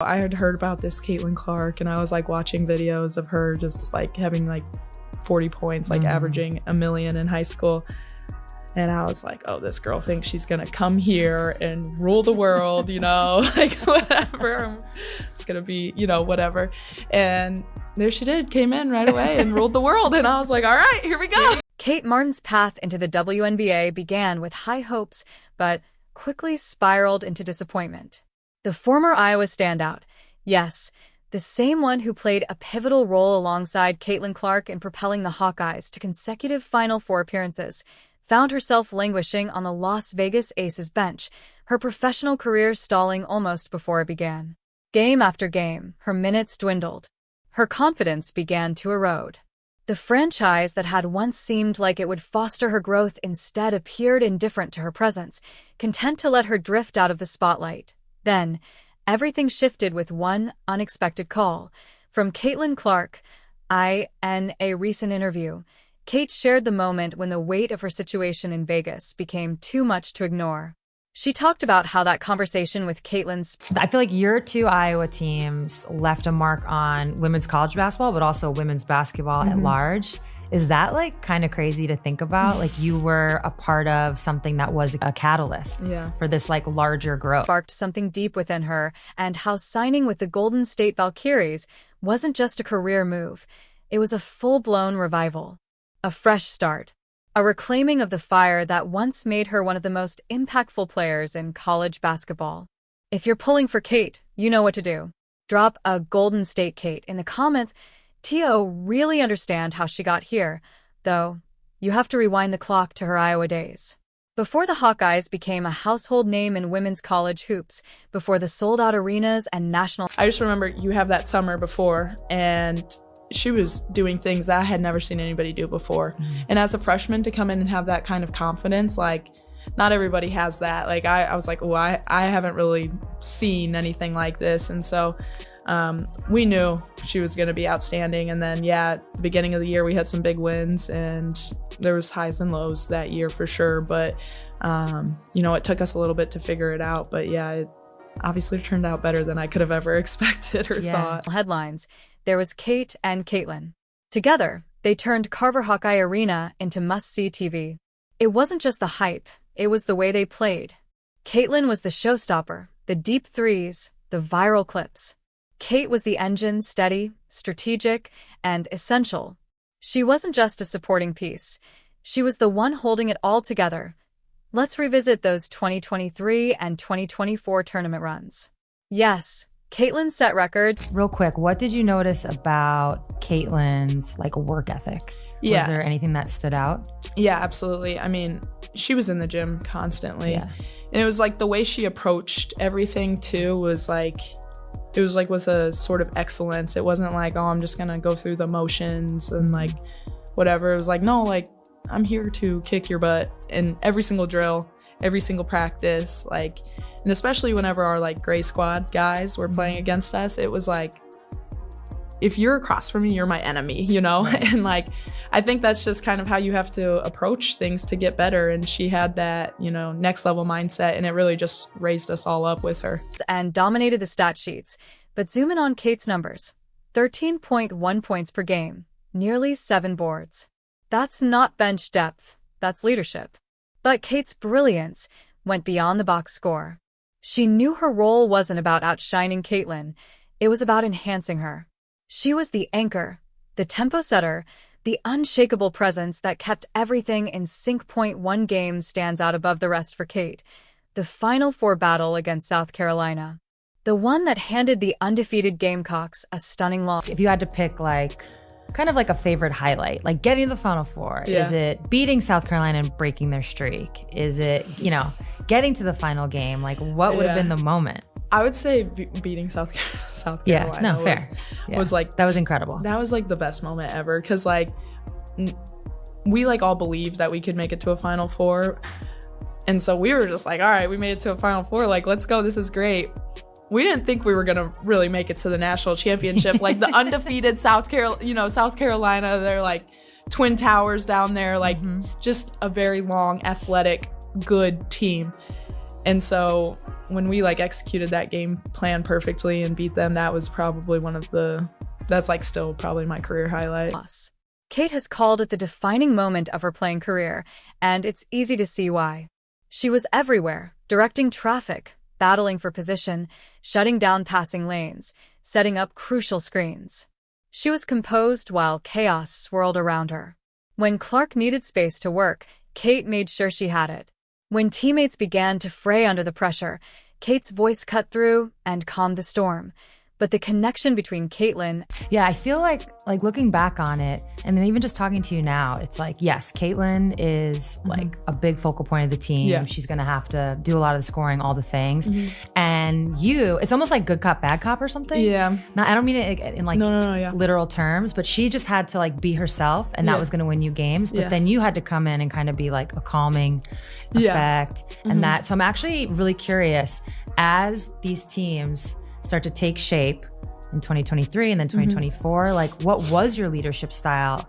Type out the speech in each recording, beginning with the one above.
I had heard about this Caitlin Clark, and I was like watching videos of her just like having like 40 points, like averaging a million in high school. And I was like, oh, this girl thinks she's gonna come here and rule the world, you know, like whatever. It's gonna be, you know, whatever. And there she did, came in right away and ruled the world. And I was like, all right, here we go. Kate Martin's path into the WNBA began with high hopes, but quickly spiraled into disappointment. The former Iowa standout, yes, the same one who played a pivotal role alongside Caitlin Clark in propelling the Hawkeyes to consecutive Final Four appearances, found herself languishing on the Las Vegas Aces bench, her professional career stalling almost before it began. Game after game, her minutes dwindled. Her confidence began to erode. The franchise that had once seemed like it would foster her growth instead appeared indifferent to her presence, content to let her drift out of the spotlight. Then, everything shifted with one unexpected call. From Caitlin Clark, in a recent interview, Kate shared the moment when the weight of her situation in Vegas became too much to ignore. She talked about how that conversation with Caitlin's... I feel like your two Iowa teams left a mark on women's college basketball, but also women's basketball at large. Is that like kind of crazy to think about? Like you were a part of something that was a catalyst for this like larger growth. Sparked something deep within her, and how signing with the Golden State Valkyries wasn't just a career move. It was a full-blown revival. A fresh start. A reclaiming of the fire that once made her one of the most impactful players in college basketball. If you're pulling for Kate, you know what to do. Drop a Golden State Kate in the comments. T.O. really understand how she got here, though you have to rewind the clock to her Iowa days. Before the Hawkeyes became a household name in women's college hoops, before the sold-out arenas and national... I just remember you have that summer before, and she was doing things that I had never seen anybody do before. And as a freshman, to come in and have that kind of confidence, like, not everybody has that. Like, I was like, oh, I haven't really seen anything like this. And so we knew she was going to be outstanding. And then, at the beginning of the year, we had some big wins, and there was highs and lows that year for sure. But, you know, it took us a little bit to figure it out. But it obviously turned out better than I could have ever expected or thought. Headlines. There was Kate and Caitlin. Together, they turned Carver Hawkeye Arena into must-see TV. It wasn't just the hype, it was the way they played. Caitlin was the showstopper, the deep threes, the viral clips. Kate was the engine, steady, strategic, and essential. She wasn't just a supporting piece. She was the one holding it all together. Let's revisit those 2023 and 2024 tournament runs. Yes, Caitlin set records. Real quick, what did you notice about Caitlin's like work ethic? Was there anything that stood out? Yeah, absolutely. I mean, she was in the gym constantly. And it was like the way she approached everything too was like, it was like with a sort of excellence. It wasn't like, oh, I'm just gonna go through the motions and like whatever. It was like, no, like I'm here to kick your butt in every single drill, every single practice, like, and especially whenever our like gray squad guys were playing against us, it was like, if you're across from me, you're my enemy, you know? And like, I think that's just kind of how you have to approach things to get better. And she had that, you know, next level mindset, and it really just raised us all up with her. And dominated the stat sheets. But zoom in on Kate's numbers. 13.1 points per game, nearly 7 boards. That's not bench depth, that's leadership. But Kate's brilliance went beyond the box score. She knew her role wasn't about outshining Caitlin, it was about enhancing her. She was the anchor, the tempo setter, the unshakable presence that kept everything in sync. One game stands out above the rest for Kate, the Final Four battle against South Carolina. The one that handed the undefeated Gamecocks a stunning loss. If you had to pick like, kind of like a favorite highlight, like getting to the Final Four, is it beating South Carolina and breaking their streak? Is it, you know, getting to the final game? Like what would have been the moment? I would say beating South Carolina was like, that was incredible. That was like the best moment ever, because like we like all believed that we could make it to a Final Four, and so we were just like, all right, we made it to a Final Four, like let's go, this is great. We didn't think we were gonna really make it to the national championship. Like the undefeated South Carolina, they're like Twin Towers down there, like just a very long, athletic, good team. And so when we like executed that game plan perfectly and beat them, that was probably that's like still probably my career highlight. Kate has called it the defining moment of her playing career, and it's easy to see why. She was everywhere, directing traffic, battling for position, shutting down passing lanes, setting up crucial screens. She was composed while chaos swirled around her. When Clark needed space to work, Kate made sure she had it. When teammates began to fray under the pressure, Kate's voice cut through and calmed the storm. But the connection between Caitlin... Yeah, I feel like looking back on it, and then even just talking to you now, it's like, yes, Caitlin is like a big focal point of the team. Yeah. She's going to have to do a lot of the scoring, all the things. And you, it's almost like good cop, bad cop or something. Yeah. Now, I don't mean it in like literal terms, but she just had to like be herself, and that was going to win you games. But then you had to come in and kind of be like a calming effect. And that, so I'm actually really curious, as these teams start to take shape in 2023 and then 2024, like what was your leadership style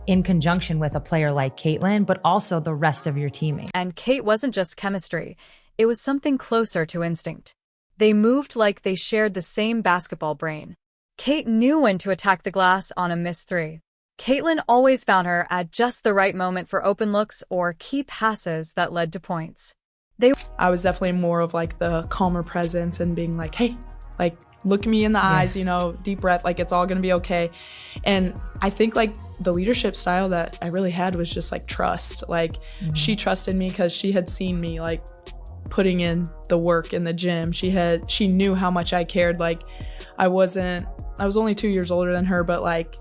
in conjunction with a player like Caitlin, but also the rest of your teammates? And Kate wasn't just chemistry. It was something closer to instinct. They moved like they shared the same basketball brain. Kate knew when to attack the glass on a missed three. Caitlin always found her at just the right moment for open looks or key passes that led to points. I was definitely more of like the calmer presence and being like, hey, like look me in the eyes, you know, deep breath, like it's all gonna be okay. And I think like the leadership style that I really had was just like trust. Like she trusted me because she had seen me like putting in the work in the gym. She knew how much I cared. Like I was only 2 years older than her, but like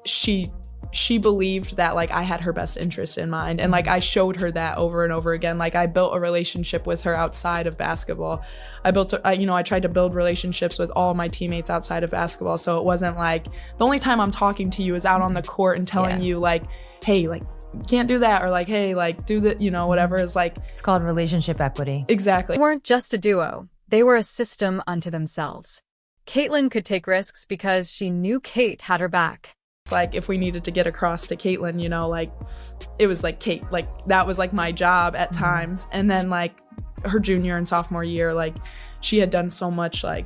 she believed that like I had her best interest in mind, and like I showed her that over and over again. Like I built a relationship with her outside of basketball. I tried to build relationships with all my teammates outside of basketball, so it wasn't like the only time I'm talking to you is out on the court and telling you like, hey, like you can't do that, or like, hey, like do that, you know, whatever. Is like, it's called relationship equity. They weren't just a duo, they were a system unto themselves. Caitlin could take risks because she knew Kate had her back. Like if we needed to get across to Caitlin, you know, like it was like Kate, like that was like my job at times. And then like her junior and sophomore year, like she had done so much like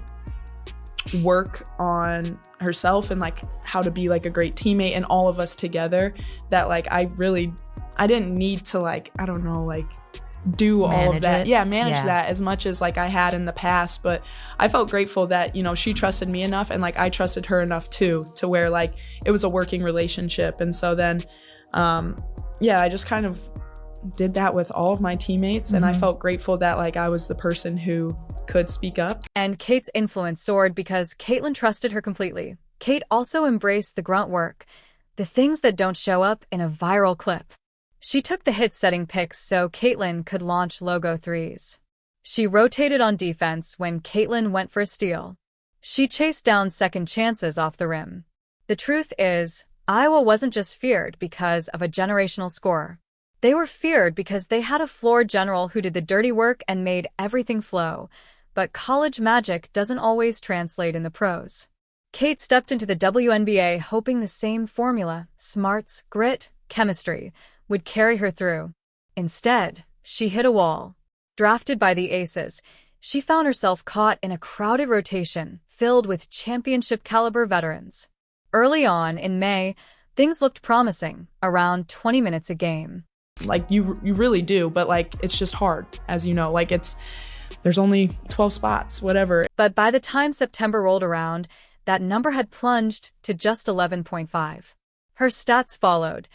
work on herself and like how to be like a great teammate and all of us together, that like I didn't need to like, I don't know, like do all of that. Manage that as much as like I had in the past. But I felt grateful that, you know, she trusted me enough and like I trusted her enough too, to where like it was a working relationship. And so then I just kind of did that with all of my teammates, and I felt grateful that like I was the person who could speak up. And Kate's influence soared because Caitlin trusted her completely. Kate also embraced the grunt work, the things that don't show up in a viral clip. She took the hit setting picks so Caitlin could launch logo threes. She rotated on defense when Caitlin went for a steal. She chased down second chances off the rim. The truth is, Iowa wasn't just feared because of a generational scorer. They were feared because they had a floor general who did the dirty work and made everything flow. But college magic doesn't always translate in the pros. Kate stepped into the WNBA hoping the same formula, smarts, grit, chemistry, would carry her through. Instead, she hit a wall. Drafted by the Aces, she found herself caught in a crowded rotation filled with championship-caliber veterans. Early on, in May, things looked promising, around 20 minutes a game. Like, you really do, but, like, it's just hard, as you know. Like, there's only 12 spots, whatever. But by the time September rolled around, that number had plunged to just 11.5. Her stats followed.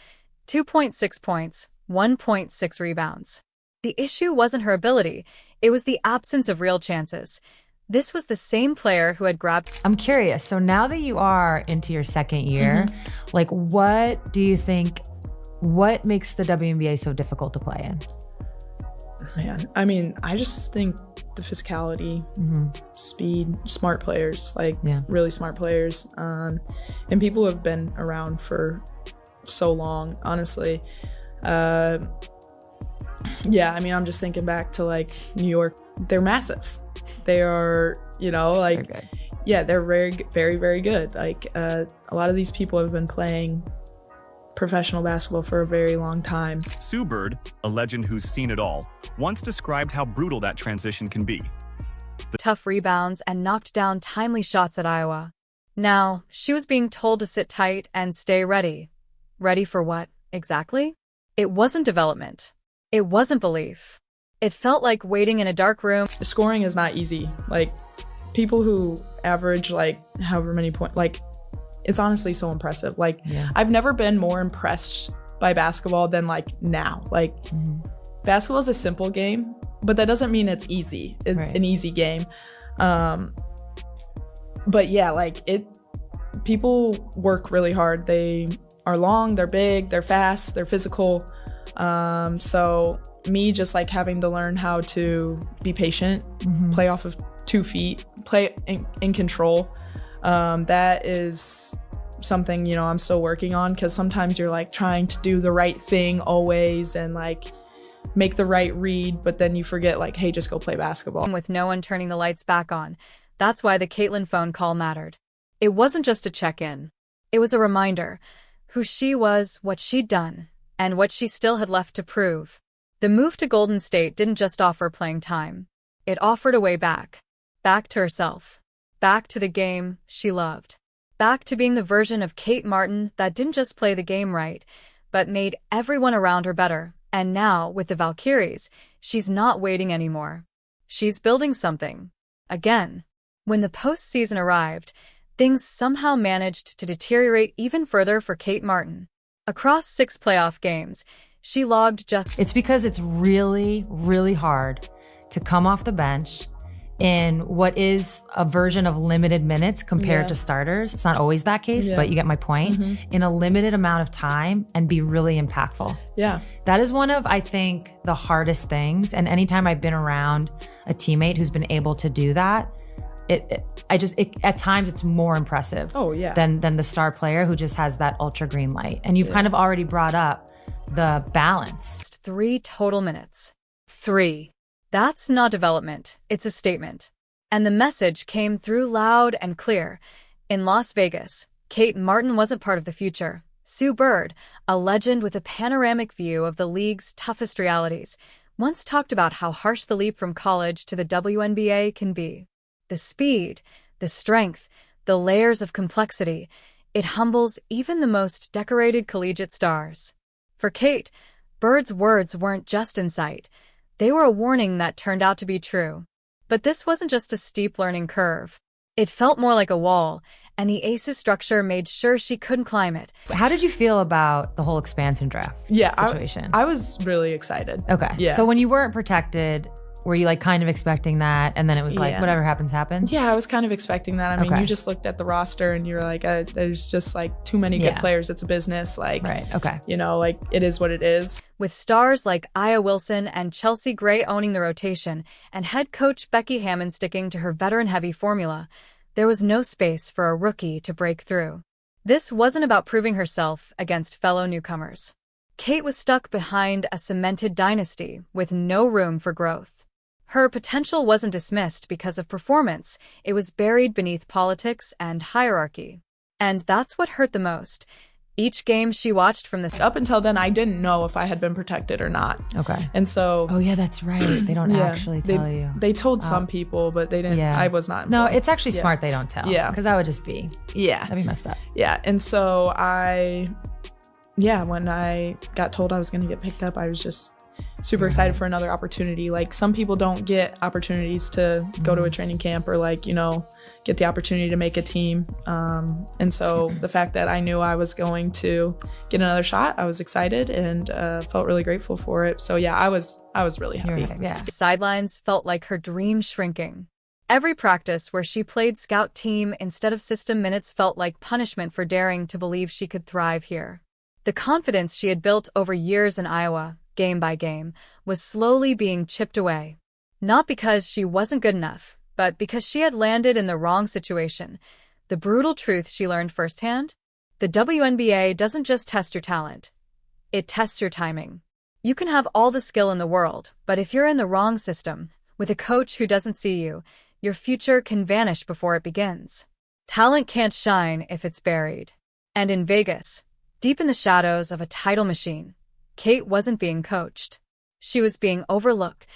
2.6 points, 1.6 rebounds. The issue wasn't her ability, it was the absence of real chances. This was the same player who had grabbed... I'm curious, so now that you are into your second year, like what do you think, what makes the WNBA so difficult to play in? Man, I mean, I just think the physicality, speed, smart players, like really smart players, and people who have been around for so long, honestly. I mean, I'm just thinking back to like New York. They're massive. They are, you know, like, they're very, very, very good. Like a lot of these people have been playing professional basketball for a very long time. Sue Bird, a legend who's seen it all, once described how brutal that transition can be. Tough rebounds and knocked down timely shots at Iowa. Now, she was being told to sit tight and stay ready. Ready for what, exactly? It wasn't development. It wasn't belief. It felt like waiting in a dark room. Scoring is not easy. Like, people who average, like, however many points, like, it's honestly so impressive. Like, I've never been more impressed by basketball than, like, now. Like, basketball is a simple game, but that doesn't mean it's easy. It's an easy game. But yeah, like, people work really hard. They are long, they're big, they're fast, they're physical. So me just, like, having to learn how to be patient, play off of 2 feet, play in control. That is something, you know, I'm still working on, because sometimes you're, like, trying to do the right thing always and, like, make the right read, but then you forget, like, hey, just go play basketball. With no one turning the lights back on. That's why the Caitlin phone call mattered. It wasn't just a check-in. It was a reminder who she was, what she'd done, and what she still had left to prove. The move to Golden State didn't just offer playing time. It offered a way back. Back to herself. Back to the game she loved. Back to being the version of Kate Martin that didn't just play the game right, but made everyone around her better. And now, with the Valkyries, she's not waiting anymore. She's building something. Again. When the postseason arrived, things somehow managed to deteriorate even further for Kate Martin. Across 6 playoff games, she logged just... It's because it's really, really hard to come off the bench in what is a version of limited minutes compared to starters. It's not always that case, but you get my point. In a limited amount of time and be really impactful. Yeah. That is one of, I think, the hardest things. And anytime I've been around a teammate who's been able to do that, at times it's more impressive than the star player who just has that ultra green light. And you've kind of already brought up the balance. 3 total minutes. 3. That's not development, it's a statement. And the message came through loud and clear. In Las Vegas, Kate Martin wasn't part of the future. Sue Bird, a legend with a panoramic view of the league's toughest realities, once talked about how harsh the leap from college to the WNBA can be. The speed, the strength, the layers of complexity, it humbles even the most decorated collegiate stars. For Kate, Bird's words weren't just insight. They were a warning that turned out to be true. But this wasn't just a steep learning curve. It felt more like a wall, and the ACES structure made sure she couldn't climb it. How did you feel about the whole expansion draft situation? I was really excited. Okay. Yeah. So when you weren't protected, were you, like, kind of expecting that, and then it was like, whatever happens, happens? Yeah, I was kind of expecting that. I mean, you just looked at the roster and you're like, there's just, like, too many good players. It's a business. Like, you know, like, it is what it is. With stars like Aya Wilson and Chelsea Gray owning the rotation, and head coach Becky Hammond sticking to her veteran-heavy formula, there was no space for a rookie to break through. This wasn't about proving herself against fellow newcomers. Kate was stuck behind a cemented dynasty with no room for growth. Her potential wasn't dismissed because of performance. It was buried beneath politics and hierarchy. And that's what hurt the most. Each game she watched from the... Up until then, I didn't know if I had been protected or not. Okay. And so... Oh, yeah, that's right. They don't actually tell you. They told some people, but they didn't. I was not informed. No, it's actually smart they don't tell. Yeah. Because that would just be... That'd be messed up. Yeah. And so when I got told I was going to get picked up, I was just super excited for another opportunity. Like, some people don't get opportunities to go to a training camp or, like, you know, get the opportunity to make a team. And so the fact that I knew I was going to get another shot, I was excited and felt really grateful for it. So yeah, I was really happy. The sidelines felt like her dream shrinking. Every practice where she played scout team instead of system minutes felt like punishment for daring to believe she could thrive here. The confidence she had built over years in Iowa, game by game, was slowly being chipped away. Not because she wasn't good enough, but because she had landed in the wrong situation. The brutal truth she learned firsthand? The WNBA doesn't just test your talent. It tests your timing. You can have all the skill in the world, but if you're in the wrong system, with a coach who doesn't see you, your future can vanish before it begins. Talent can't shine if it's buried. And in Vegas, Deep in the shadows of a title machine, Kate wasn't being coached. She was being overlooked.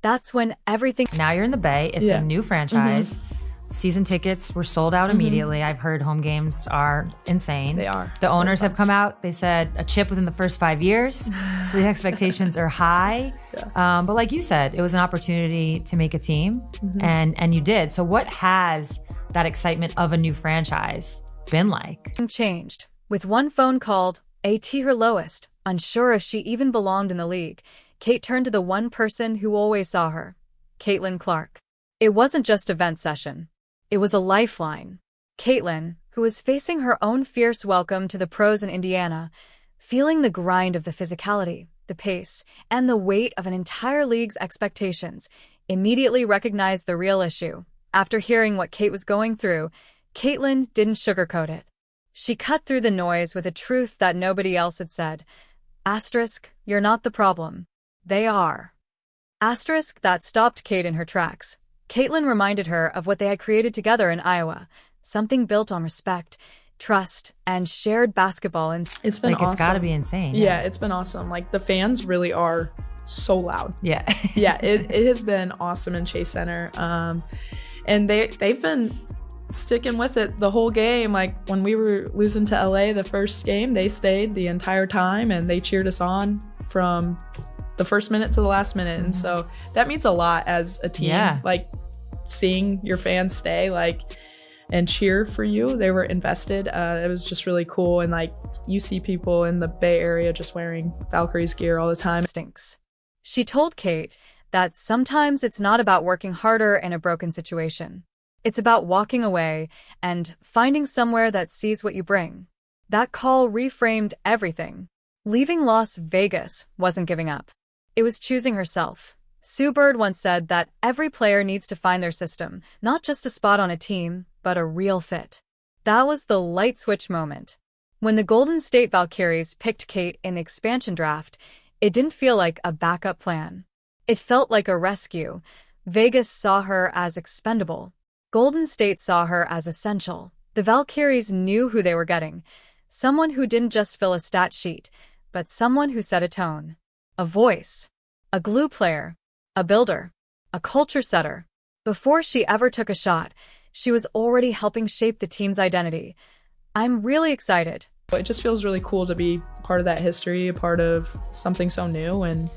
That's when everything... Now you're in the Bay. It's a new franchise. Season tickets were sold out immediately. I've heard home games are insane. They are. The owners have come out. They said a chip within the first 5 years. So the expectations are high. But like you said, it was an opportunity to make a team, and you did. So what has that excitement of a new franchise been like? Changed. With one phone called at her lowest, unsure if she even belonged in the league, Kate turned to the one person who always saw her, Caitlin Clark. It wasn't just a vent session. It was a lifeline. Caitlin, who was facing her own fierce welcome to the pros in Indiana, feeling the grind of the physicality, the pace, and the weight of an entire league's expectations, immediately recognized the real issue. After hearing what Kate was going through, Caitlin didn't sugarcoat it. She cut through the noise with a truth that nobody else had said. Asterisk, you're not the problem. They are. Asterisk that stopped Kate in her tracks. Caitlin reminded her of what they had created together in Iowa, something built on respect, trust, and shared basketball. And it's been awesome. It's got to be insane. Yeah, it's been awesome. Like, the fans really are so loud. Yeah. Yeah, it has been awesome in Chase Center. And they've been sticking with it the whole game. Like, when we were losing to LA the first game, they stayed the entire time and they cheered us on from the first minute to the last minute. And so that means a lot as a team. Yeah. Like, seeing your fans stay and cheer for you. They were invested. It was just really cool. And like, you see people in the Bay Area just wearing Valkyries gear all the time. Stinks. She told Kate that sometimes it's not about working harder in a broken situation. It's about walking away and finding somewhere that sees what you bring. That call reframed everything. Leaving Las Vegas wasn't giving up. It was choosing herself. Sue Bird once said that every player needs to find their system, not just a spot on a team, but a real fit. That was the light switch moment. When the Golden State Valkyries picked Kate in the expansion draft, it didn't feel like a backup plan. It felt like a rescue. Vegas saw her as expendable. Golden State saw her as essential. The Valkyries knew who they were getting. Someone who didn't just fill a stat sheet, but someone who set a tone. A voice. A glue player. A builder. A culture setter. Before she ever took a shot, she was already helping shape the team's identity. I'm really excited. It just feels really cool to be part of that history, a part of something so new. And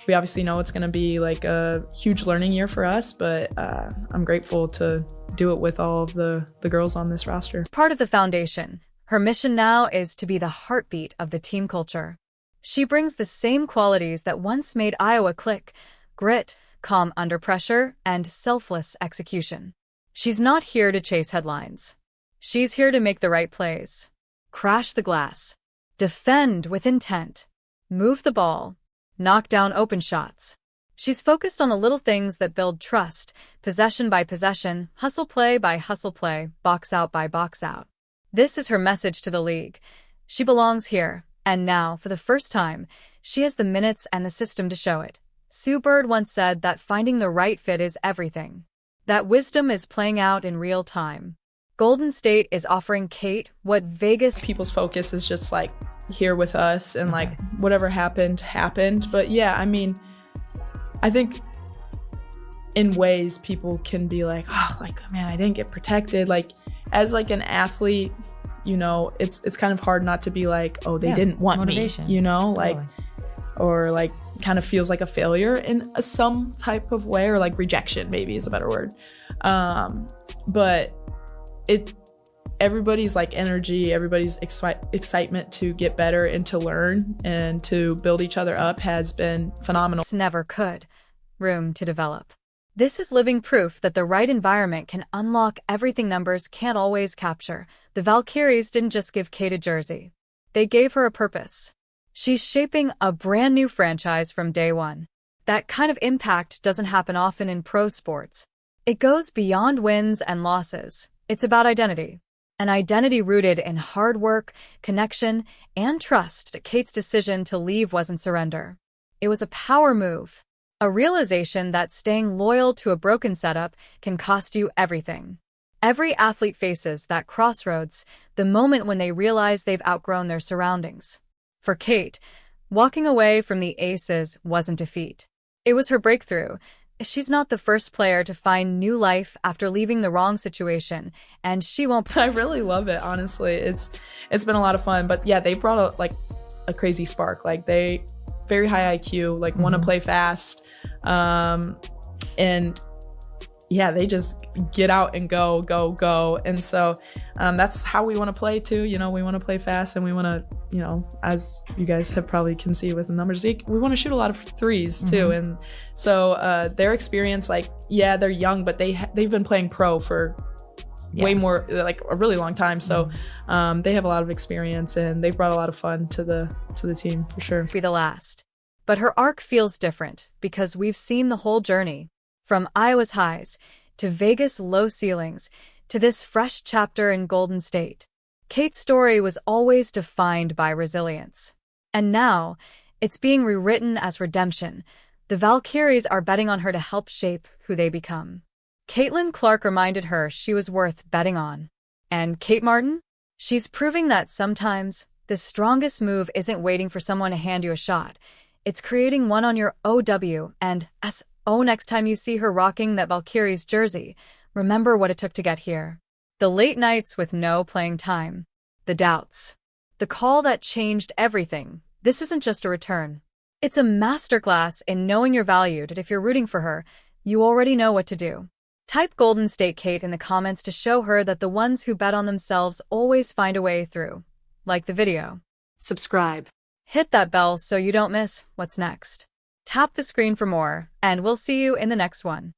we obviously know it's going to be like a huge learning year for us, but I'm grateful to do it with all of the girls on this roster. Part of the foundation, her mission now is to be the heartbeat of the team culture. She brings the same qualities that once made Iowa click: grit, calm under pressure, and selfless execution. She's not here to chase headlines. She's here to make the right plays. Crash the glass. Defend with intent. Move the ball. Knock down open shots. She's focused on the little things that build trust, possession by possession, hustle play by hustle play, box out by box out. This is her message to the league. She belongs here, and now, for the first time, she has the minutes and the system to show it. Sue Bird once said that finding the right fit is everything. That wisdom is playing out in real time. Golden State is offering Kate what Vegas... People's focus is just like here with us and like whatever happened. But yeah, I mean, I think in ways people can be like, oh, like, man, I didn't get protected. Like, as like an athlete, you know, it's kind of hard not to be like, oh, they didn't want motivation. Me, you know, like, or like kind of feels like a failure in some type of way, or like rejection maybe is a better word. But everybody's like energy, everybody's excitement to get better and to learn and to build each other up has been phenomenal. Never could. Room to develop. This is living proof that the right environment can unlock everything numbers can't always capture. The Valkyries didn't just give Kate a jersey. They gave her a purpose. She's shaping a brand new franchise from day one. That kind of impact doesn't happen often in pro sports. It goes beyond wins and losses. It's about identity. An identity rooted in hard work, connection, and trust. Kate's decision to leave wasn't surrender. It was a power move. A realization that staying loyal to a broken setup can cost you everything. Every athlete faces that crossroads, the moment when they realize they've outgrown their surroundings. For Kate, walking away from the Aces wasn't defeat. It was her breakthrough. She's not the first player to find new life after leaving the wrong situation, and she won't. I really love it, honestly. It's been a lot of fun, but yeah, they brought a crazy spark. Like, they very high IQ, like want to play fast, and yeah, they just get out and go. And so that's how we want to play too. You know, we want to play fast, and we want to, you know, as you guys have probably can see with the numbers, we want to shoot a lot of threes too. And so their experience, like, yeah, they're young, but they've been playing pro for way more, like a really long time. So they have a lot of experience, and they've brought a lot of fun to the team for sure. Be the last. But her arc feels different because we've seen the whole journey. From Iowa's highs, to Vegas' low ceilings, to this fresh chapter in Golden State. Kate's story was always defined by resilience. And now, it's being rewritten as redemption. The Valkyries are betting on her to help shape who they become. Caitlin Clark reminded her she was worth betting on. And Kate Martin? She's proving that sometimes the strongest move isn't waiting for someone to hand you a shot. It's creating one on your OW and SO. Next time you see her rocking that Valkyries jersey, remember what it took to get here. The late nights with no playing time. The doubts. The call that changed everything. This isn't just a return. It's a masterclass in knowing you're valued, and if you're rooting for her, you already know what to do. Type Golden State Kate in the comments to show her that the ones who bet on themselves always find a way through. Like the video. Subscribe. Hit that bell so you don't miss what's next. Tap the screen for more, and we'll see you in the next one.